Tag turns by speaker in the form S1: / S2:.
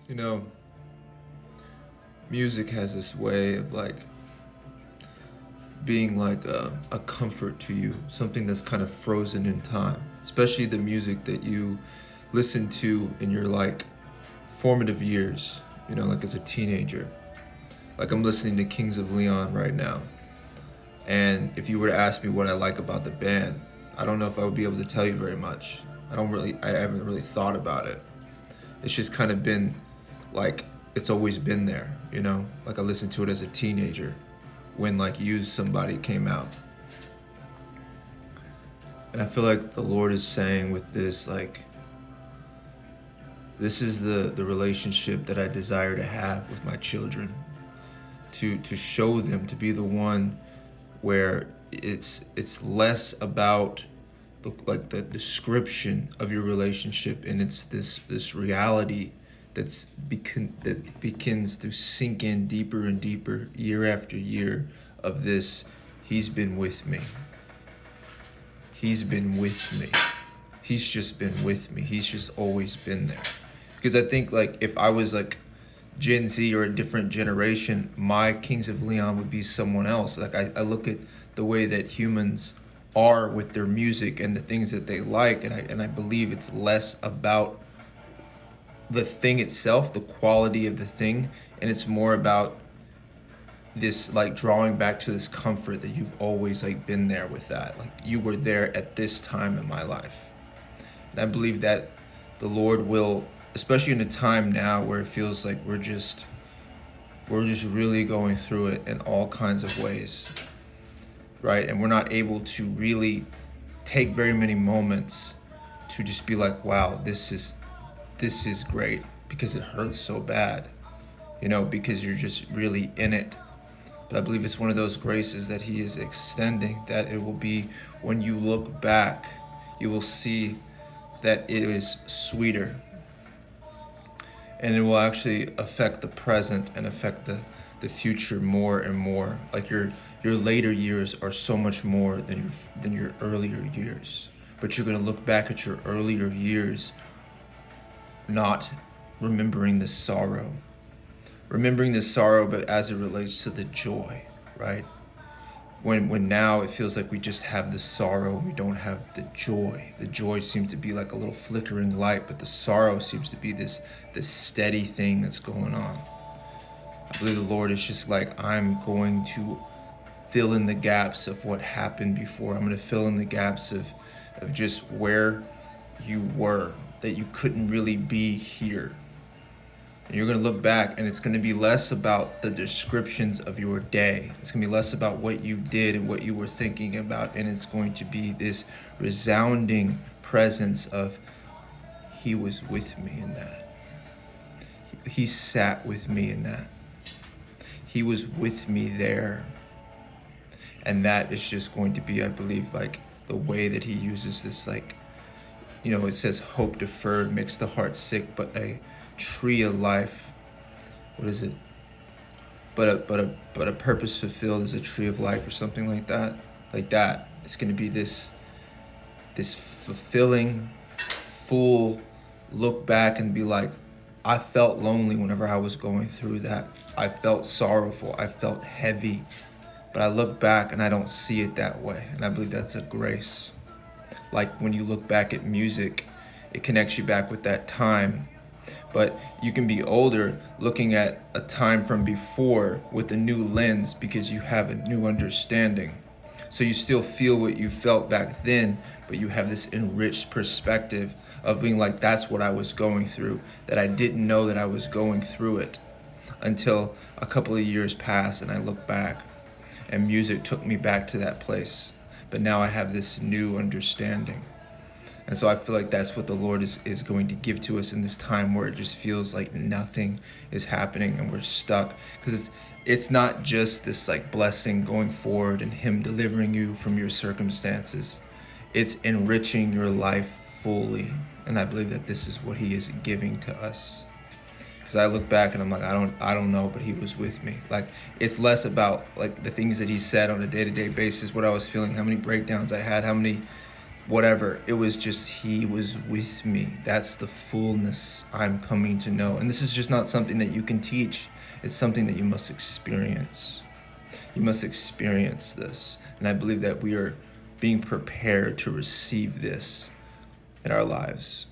S1: You know, music has this way of being like a comfort to you, something that's kind of frozen in time, especially the music that you listen to in your formative years, like as a teenager. Like I'm listening to Kings of Leon right now. And if you were to ask me what I like about the band, I don't know if I would be able to tell you very much. I haven't really thought about it. It's just kind of been like, it's always been there, Like I listened to it as a teenager when Use Somebody came out. And I feel like the Lord is saying with this, this is the relationship that I desire to have with my children. To show them, to be the one where it's less about the description of your relationship, and it's this reality that begins to sink in deeper and deeper year after year of this. He's been with me. He's been with me. He's just been with me. He's just always been there. Because I think if I was Gen Z or a different generation, my Kings of Leon would be someone else. I look at the way that humans are with their music and the things that they like, and I believe it's less about the thing itself, the quality of the thing, and it's more about this drawing back to this comfort that you've always been there with that. You were there at this time in my life. And I believe that the Lord will, especially in a time now where it feels like we're just really going through it in all kinds of ways, right? And we're not able to really take very many moments to just be like, wow, this is great, because it hurts so bad, because you're just really in it. But I believe it's one of those graces that He is extending, that it will be, when you look back, you will see that it is sweeter, and it will actually affect the present and affect the future more and more. Your later years are so much more than your earlier years. But you're gonna look back at your earlier years not remembering the sorrow. Remembering the sorrow, but as it relates to the joy, right? When now it feels like we just have the sorrow, we don't have the joy. The joy seems to be like a little flickering light, but the sorrow seems to be this steady thing that's going on. I believe the Lord is just I'm going to fill in the gaps of what happened before. I'm going to fill in the gaps of just where you were, that you couldn't really be here. And you're going to look back, and it's going to be less about the descriptions of your day. It's going to be less about what you did and what you were thinking about. And it's going to be this resounding presence of, He was with me in that. He sat with me in that. He was with me there. And that is just going to be, I believe, the way that He uses this, it says hope deferred makes the heart sick, but a tree of life, what is it? But a purpose fulfilled is a tree of life, or something like that. It's going to be this fulfilling, full look back and be like, I felt lonely whenever I was going through that. I felt sorrowful. I felt heavy. But I look back and I don't see it that way. And I believe that's a grace. When you look back at music, it connects you back with that time. But you can be older looking at a time from before with a new lens, because you have a new understanding. So you still feel what you felt back then, but you have this enriched perspective of being like, that's what I was going through, that I didn't know that I was going through it until a couple of years passed and I look back, and music took me back to that place. But now I have this new understanding. And so I feel like that's what the Lord is going to give to us in this time where it just feels like nothing is happening and we're stuck. Because it's not just this blessing going forward and Him delivering you from your circumstances. It's enriching your life fully. And I believe that this is what He is giving to us. Because I look back and I'm like, I don't know, but He was with me. It's less about the things that He said on a day-to-day basis, what I was feeling, how many breakdowns I had, how many whatever. It was just he was with me. That's the fullness I'm coming to know. And this is just not something that you can teach. It's something that you must experience. You must experience this. And I believe that we are being prepared to receive this in our lives.